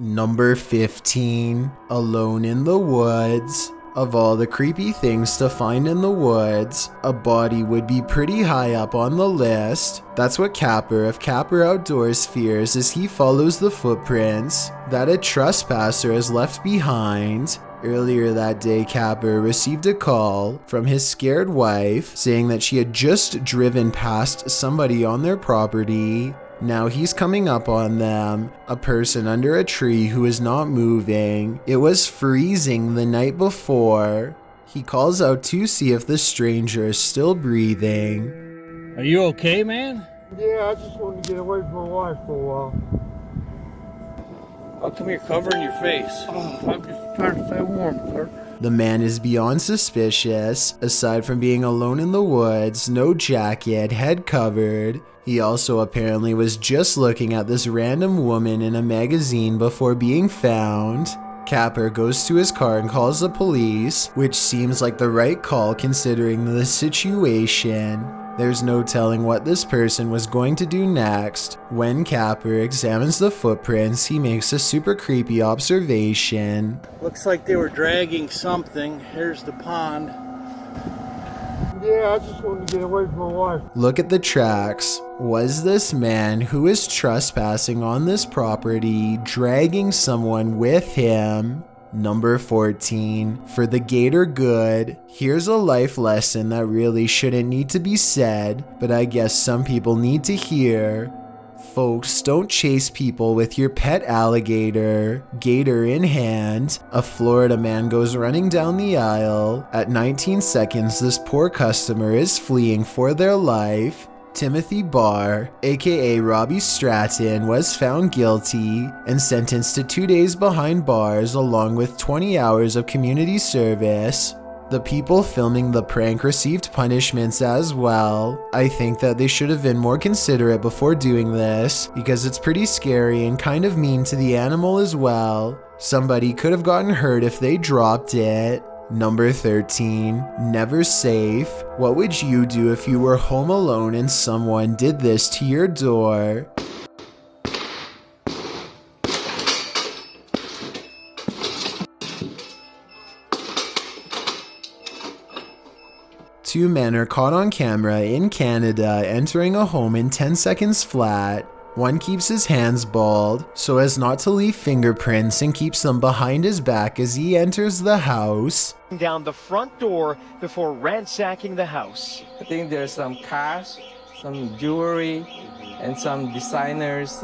Number 15, Alone in the Woods. Of all the creepy things to find in the woods, a body would be pretty high up on the list. That's what Capper of Capper Outdoors fears as he follows the footprints that a trespasser has left behind. Earlier that day, Capper received a call from his scared wife saying that she had just driven past somebody on their property. Now he's coming up on them, a person under a tree who is not moving. It was freezing the night before. He calls out to see if the stranger is still breathing. Are you okay, man? Yeah, I just wanted to get away from my wife for a while. How come you're covering your face? I'm just trying to stay warm, sir. The man is beyond suspicious. Aside from being alone in the woods, no jacket, head covered. He also apparently was just looking at this random woman in a magazine before being found. Capper goes to his car and calls the police, which seems like the right call considering the situation. There's no telling what this person was going to do next. When Capper examines the footprints, he makes a super creepy observation. Looks like they were dragging something. Here's the pond. Yeah, I just wanted to get away from my wife. Look at the tracks. Was this man who is trespassing on this property dragging someone with him? Number 14, for the greater good. Here's a life lesson that really shouldn't need to be said, but I guess some people need to hear. Folks, don't chase people with your pet alligator, gator in hand. A Florida man goes running down the aisle. At 19 seconds, this poor customer is fleeing for their life. Timothy Barr, aka Robbie Stratton, was found guilty and sentenced to 2 days behind bars along with 20 hours of community service. The people filming the prank received punishments as well. I think that they should have been more considerate before doing this because it's pretty scary and kind of mean to the animal as well. Somebody could have gotten hurt if they dropped it. Number 13, never safe. What would you do if you were home alone and someone did this to your door? Two men are caught on camera in Canada entering a home in 10 seconds flat. One keeps his hands bald so as not to leave fingerprints and keeps them behind his back as he enters the house. Down the front door before ransacking the house. I think there's some cash, some jewelry, and some designer's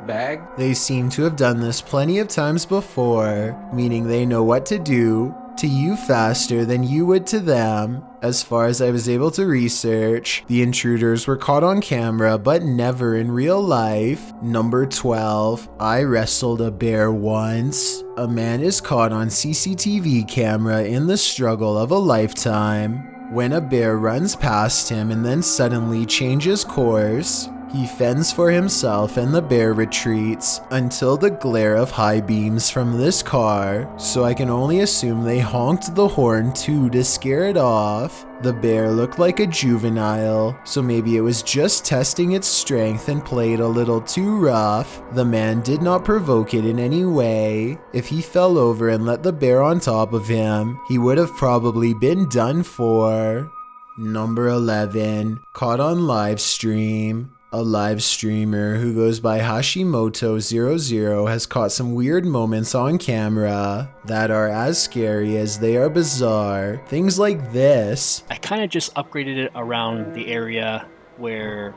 bag. They seem to have done this plenty of times before, meaning they know what to do to you faster than you would to them. As far as I was able to research, the intruders were caught on camera but never in real life. Number 12, I wrestled a bear once. A man is caught on CCTV camera in the struggle of a lifetime. When a bear runs past him and then suddenly changes course, he fends for himself and the bear retreats until the glare of high beams from this car, so I can only assume they honked the horn too to scare it off. The bear looked like a juvenile, so maybe it was just testing its strength and played a little too rough. The man did not provoke it in any way. If he fell over and let the bear on top of him, he would have probably been done for. Number 11, caught on live stream. A live streamer who goes by Hashimoto00 has caught some weird moments on camera that are as scary as they are bizarre. Things like this. I kind of just upgraded it around the area where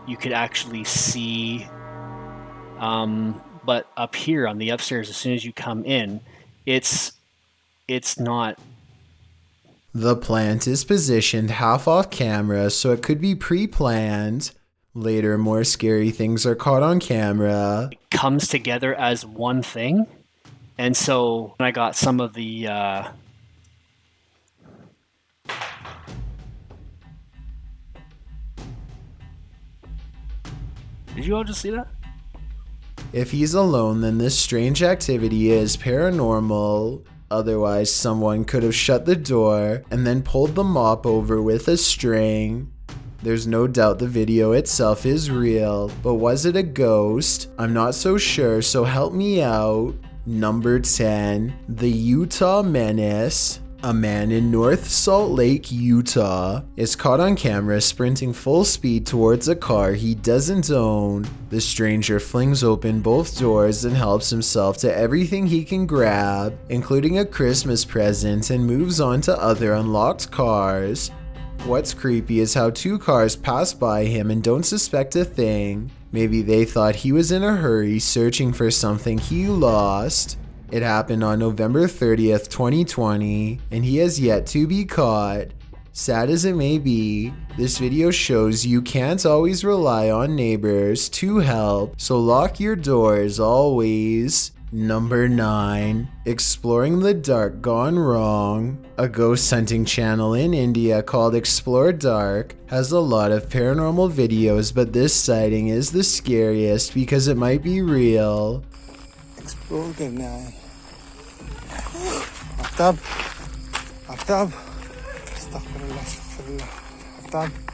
you could actually see, but up here on the upstairs, as soon as you come in, it's not. The plant is positioned half off camera, so it could be pre-planned. Later, more scary things are caught on camera. It comes together as one thing. And so I got some of the Did you all just see that? If he's alone, then this strange activity is paranormal. Otherwise, someone could have shut the door and then pulled the mop over with a string. There's no doubt the video itself is real, but was it a ghost? I'm not so sure, so help me out. Number 10, the Utah Menace. A man in North Salt Lake, Utah, is caught on camera sprinting full speed towards a car he doesn't own. The stranger flings open both doors and helps himself to everything he can grab, including a Christmas present, and moves on to other unlocked cars. What's creepy is how 2 cars pass by him and don't suspect a thing. Maybe they thought he was in a hurry searching for something he lost. It happened on November 30th, 2020, and he has yet to be caught. Sad as it may be, this video shows you can't always rely on neighbors to help, so lock your doors always. Number 9. Exploring the Dark Gone Wrong. A ghost hunting channel in India called Explore Dark has a lot of paranormal videos, but this sighting is the scariest because it might be real. Explore करना है Aftab Aftab अस्तगफिरुल्लाह अस्तगफिरुल्लाह Aftab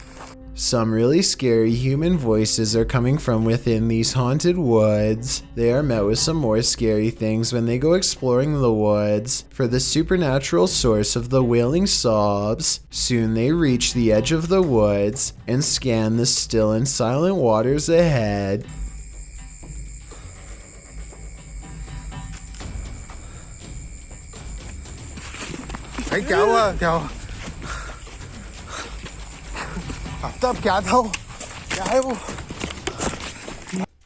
Some really scary human voices are coming from within these haunted woods. They are met with some more scary things when they go exploring the woods for the supernatural source of the wailing sobs. Soon they reach the edge of the woods and scan the still and silent waters ahead. भाई क्या हुआ क्या हुआ आफ्ताब क्या था वो क्या है वो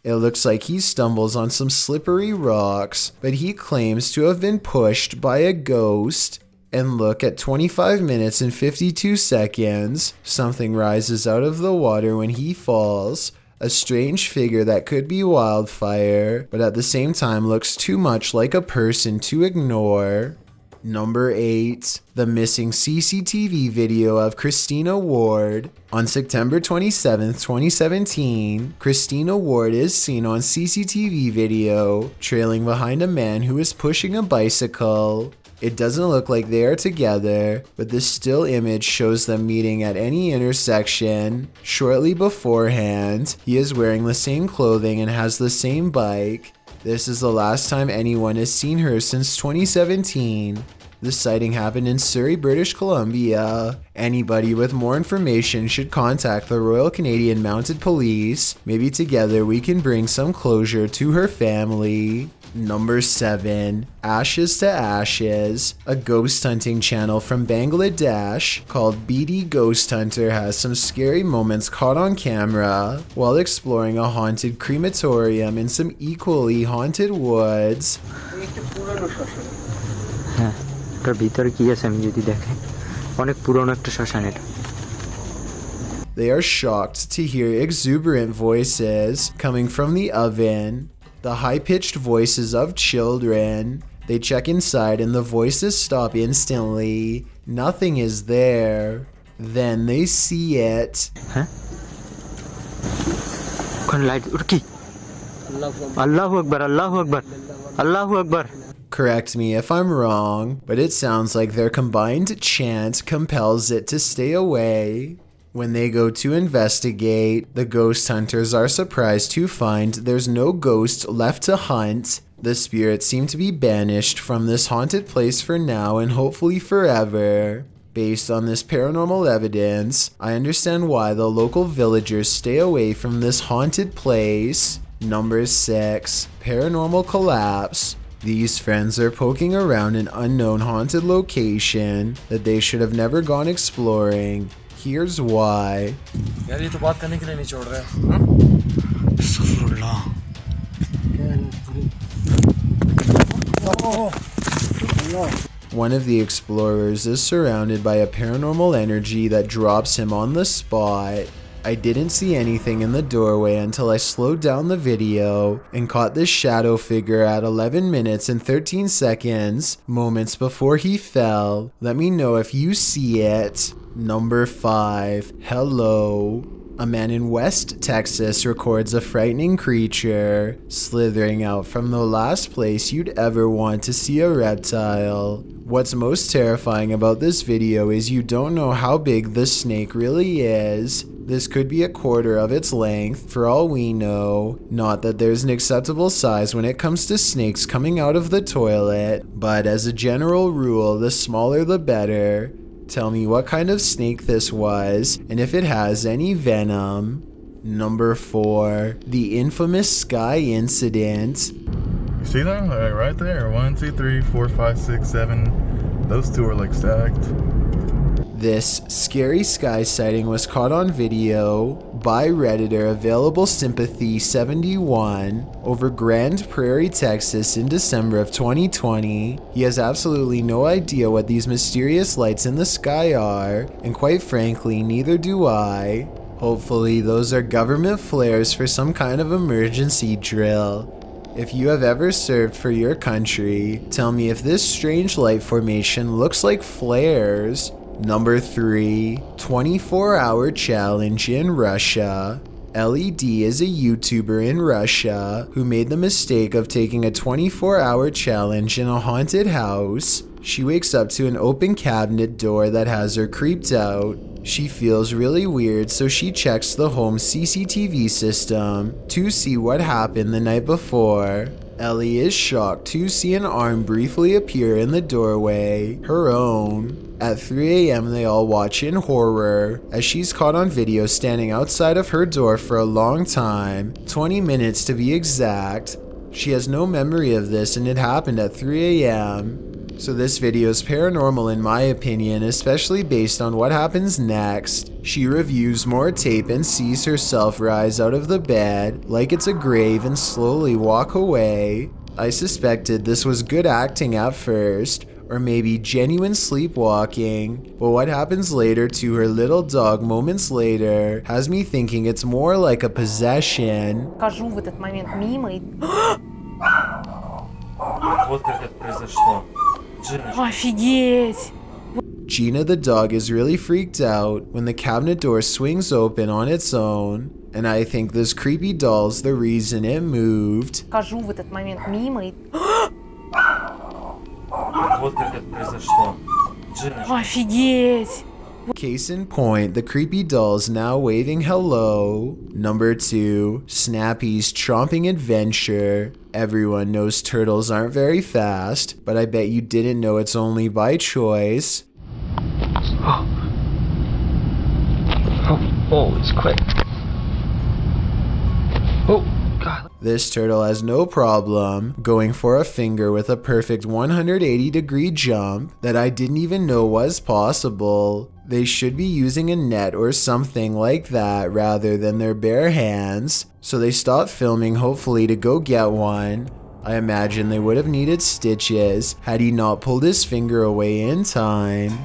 It looks like he stumbles on some slippery rocks, but he claims to have been pushed by a ghost. And look, at 25 minutes and 52 seconds, something rises out of the water when he falls. A strange figure that could be Wildfire, but at the same time looks too much like a person to ignore. Number 8. The missing CCTV video of Christina Ward. On September 27, 2017, Christina Ward is seen on CCTV video trailing behind a man who is pushing a bicycle. It doesn't look like they are together, but this still image shows them meeting at any intersection. Shortly beforehand, he is wearing the same clothing and has the same bike. This is the last time anyone has seen her since 2017. The sighting happened in Surrey, British Columbia. Anybody with more information should contact the Royal Canadian Mounted Police. Maybe together we can bring some closure to her family. Number 7. Ashes to Ashes. A ghost hunting channel from Bangladesh called BD Ghost Hunter has some scary moments caught on camera while exploring a haunted crematorium in some equally haunted woods. They are shocked to hear exuberant voices coming from the oven. The high-pitched voices of children. They check inside and the voices stop instantly. Nothing is there. Then they see it. Allahu Akbar, Allahu Akbar, Allahu Akbar. Correct me if I'm wrong, but it sounds like their combined chant compels it to stay away. When they go to investigate, the ghost hunters are surprised to find there's no ghost left to hunt. The spirits seem to be banished from this haunted place for now and hopefully forever. Based on this paranormal evidence, I understand why the local villagers stay away from this haunted place. Number 6. Paranormal Collapse. These friends are poking around an unknown haunted location that they should have never gone exploring. Here's why. यार ये तो बात करने के लिए नहीं छोड़ रहे One of the explorers is surrounded by a paranormal energy that drops him on the spot. I didn't see anything in the doorway until I slowed down the video and caught this shadow figure at 11 minutes and 13 seconds, moments before he fell. Let me know if you see it. Number 5. Hello. A man in West Texas records a frightening creature slithering out from the last place you'd ever want to see a reptile. What's most terrifying about this video is you don't know how big the snake really is. This could be a quarter of its length, for all we know. Not that there's an acceptable size when it comes to snakes coming out of the toilet, but as a general rule, the smaller the better. Tell me what kind of snake this was, and if it has any venom. Number 4, the infamous sky incident. You see them? Right there. 1, 2, 3, 4, 5, 6, 7. Those two are like stacked. This scary sky sighting was caught on video by Redditor Available Sympathy 71 over Grand Prairie, Texas in December of 2020. He has absolutely no idea what these mysterious lights in the sky are, and quite frankly, neither do I. Hopefully those are government flares for some kind of emergency drill. If you have ever served for your country, tell me if this strange light formation looks like flares. Number 3, 24-hour challenge in Russia. LED is a YouTuber in Russia who made the mistake of taking a 24-hour challenge in a haunted house. She wakes up to an open cabinet door that has her creeped out. She feels really weird, so she checks the home CCTV system to see what happened the night before. Ellie is shocked to see an arm briefly appear in the doorway, her own. At 3 a.m. they all watch in horror as she's caught on video standing outside of her door for a long time, 20 minutes to be exact. She has no memory of this and it happened at 3 a.m. So this video is paranormal in my opinion, especially based on what happens next. She reviews more tape and sees herself rise out of the bed like it's a grave and slowly walk away. I suspected this was good acting at first, or maybe genuine sleepwalking, but what happens later to her little dog moments later has me thinking it's more like a possession. Хожу в этот момент мимо и... Вот как это произошло. Офигеть! Gina the dog is really freaked out when the cabinet door swings open on its own, and I think this creepy doll's the reason it moved. Хожу в этот момент мимо и... Вот как это произошло. Офигеть! Case in point, the creepy doll's now waving hello. Number 2, Snappy's chomping adventure. Everyone knows turtles aren't very fast, but I bet you didn't know it's only by choice. Oh, it's quick. Oh, God. This turtle has no problem going for a finger with a perfect 180-degree jump that I didn't even know was possible. They should be using a net or something like that rather than their bare hands, so they stopped filming hopefully to go get one. I imagine they would have needed stitches had he not pulled his finger away in time.